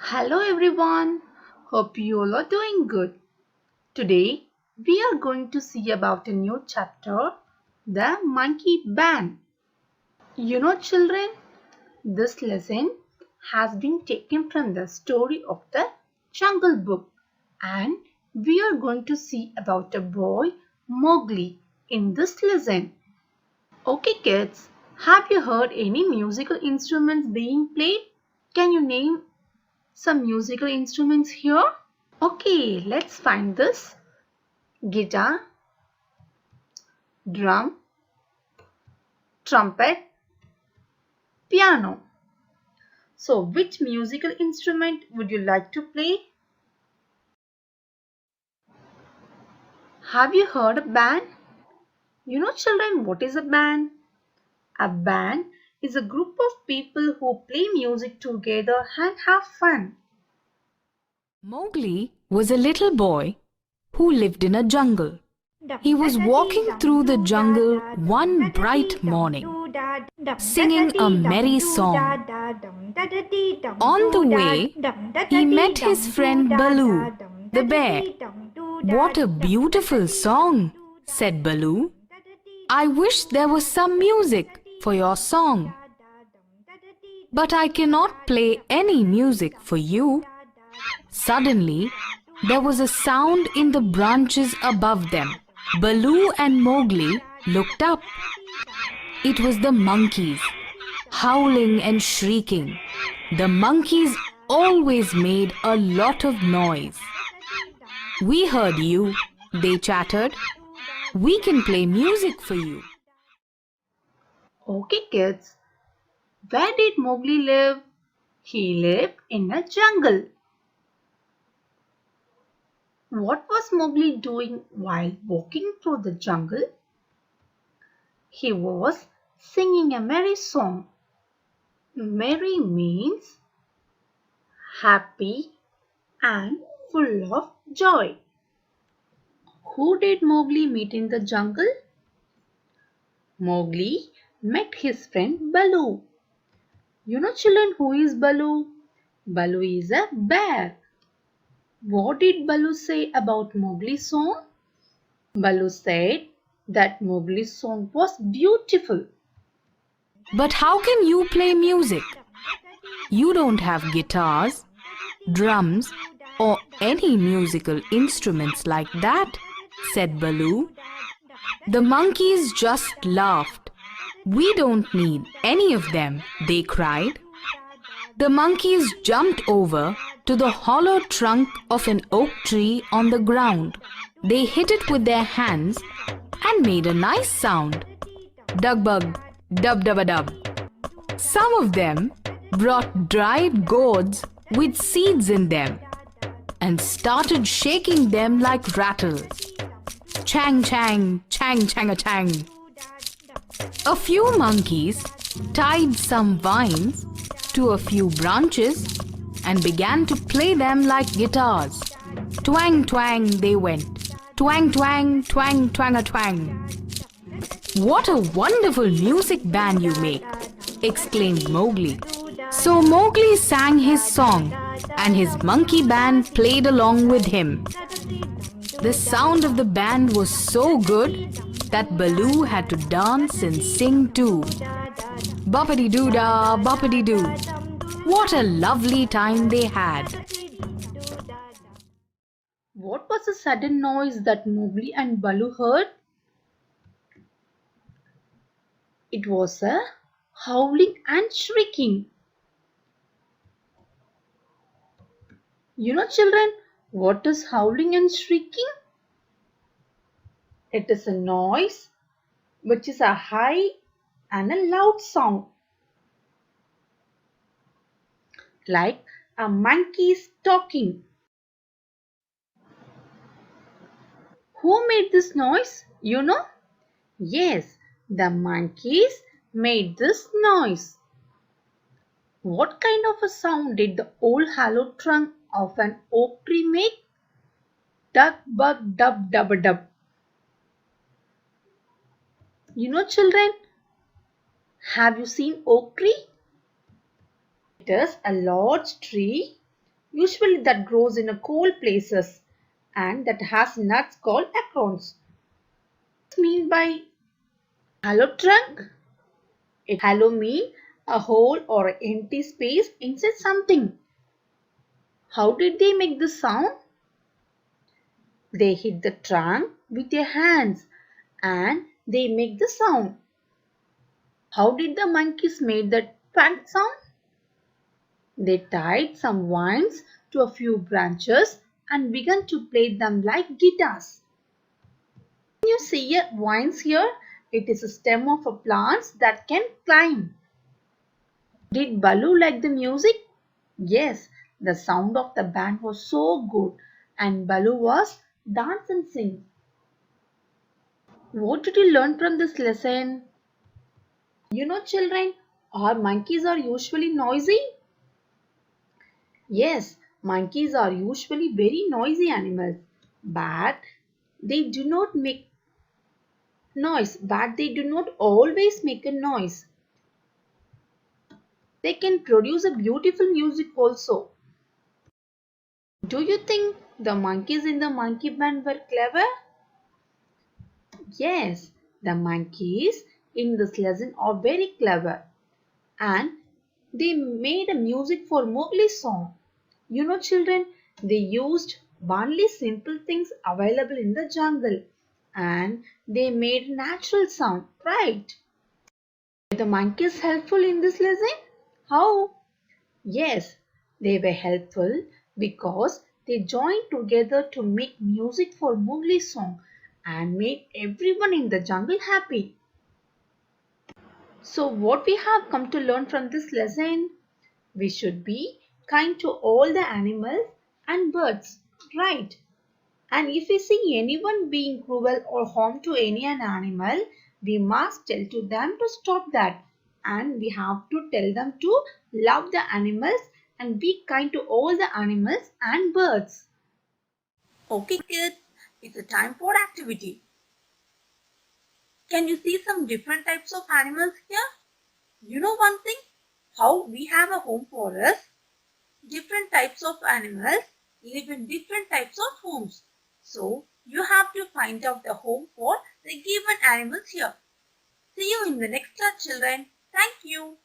Hello everyone, hope you all are doing good. Today we are going to see about a new chapter, the monkey band. Children, this lesson has been taken from the story of the Jungle Book and we are going to see about a boy Mowgli in this lesson. Okay kids, have you heard any musical instruments being played? Can you name some musical instruments here? Okay, let's find this. Guitar, drum, trumpet, piano. So, which musical instrument would you like to play? Have you heard a band? Children, what is a band? A band is a group of people who play music together and have fun. Mowgli was a little boy who lived in a jungle. He was walking through the jungle one bright morning, singing a merry song. On the way, he met his friend Baloo, the bear. "What a beautiful song," said Baloo. "I wish there was some music for your song. But I cannot play any music for you." Suddenly, there was a sound in the branches above them. Baloo and Mowgli looked up. It was the monkeys, howling and shrieking. The monkeys always made a lot of noise. "We heard you," they chattered. "We can play music for you." Okay, kids, where did Mowgli live? He lived in a jungle. What was Mowgli doing while walking through the jungle? He was singing a merry song. Merry means happy and full of joy. Who did Mowgli meet in the jungle? Mowgli met his friend Baloo. Children, who is Baloo? Baloo is a bear. What did Baloo say about Mowgli's song? Baloo said that Mowgli's song was beautiful. "But how can you play music? You don't have guitars, drums, or any musical instruments like that," said Baloo. The monkeys just laughed. "We don't need any of them," they cried. The monkeys jumped over to the hollow trunk of an oak tree on the ground. They hit it with their hands and made a nice sound. Dug bug, dub dub a dub. Some of them brought dried gourds with seeds in them and started shaking them like rattles. Chang chang, chang chang a chang. A few monkeys tied some vines to a few branches and began to play them like guitars. Twang twang they went. Twang twang, twang twang a twang. "What a wonderful music band you make," exclaimed Mowgli. So Mowgli sang his song and his monkey band played along with him. The sound of the band was so good that Baloo had to dance and sing too. Boppity-doo-dah, boppity-doo. What a lovely time they had. What was the sudden noise that Mowgli and Baloo heard? It was a howling and shrieking. Children, what is howling and shrieking? It is a noise which is a high and a loud sound, like a monkey is talking. Who made this noise? Yes, the monkeys made this noise. What kind of a sound did the old hollow trunk of an oak tree make? Duck, bug, dub, dub, dub. Children, have you seen oak tree? It is a large tree usually that grows in a cold places and that has nuts called acorns. What do you mean by hollow trunk? It hollow mean a hole or an empty space inside something. How did they make the sound? They hit the trunk with their hands and they make the sound. How did the monkeys make that quack sound? They tied some vines to a few branches and began to play them like guitars. Can you see vines here? It is a stem of a plant that can climb. Did Balu like the music? Yes, the sound of the band was so good and Balu was dance and sing. What did you learn from this lesson? Children, our monkeys are usually noisy. Yes, monkeys are usually very noisy animals, but they do not make noise, but they do not always make a noise. They can produce a beautiful music also. Do you think the monkeys in the monkey band were clever? Yes, the monkeys in this lesson are very clever and they made a music for Mowgli's song. Children, they used only simple things available in the jungle and they made natural sound, right? Were the monkeys helpful in this lesson? How? Yes, they were helpful because they joined together to make music for Mowgli's song and made everyone in the jungle happy. So, what we have come to learn from this lesson? We should be kind to all the animals and birds, right? And if we see anyone being cruel or harm to any an animal, we must tell to them to stop that. And we have to tell them to love the animals and be kind to all the animals and birds. Okay kids, it's a time for activity. Can you see some different types of animals here? You know one thing? How we have a home for us? Different types of animals live in different types of homes. So, you have to find out the home for the given animals here. See you in the next class, children. Thank you.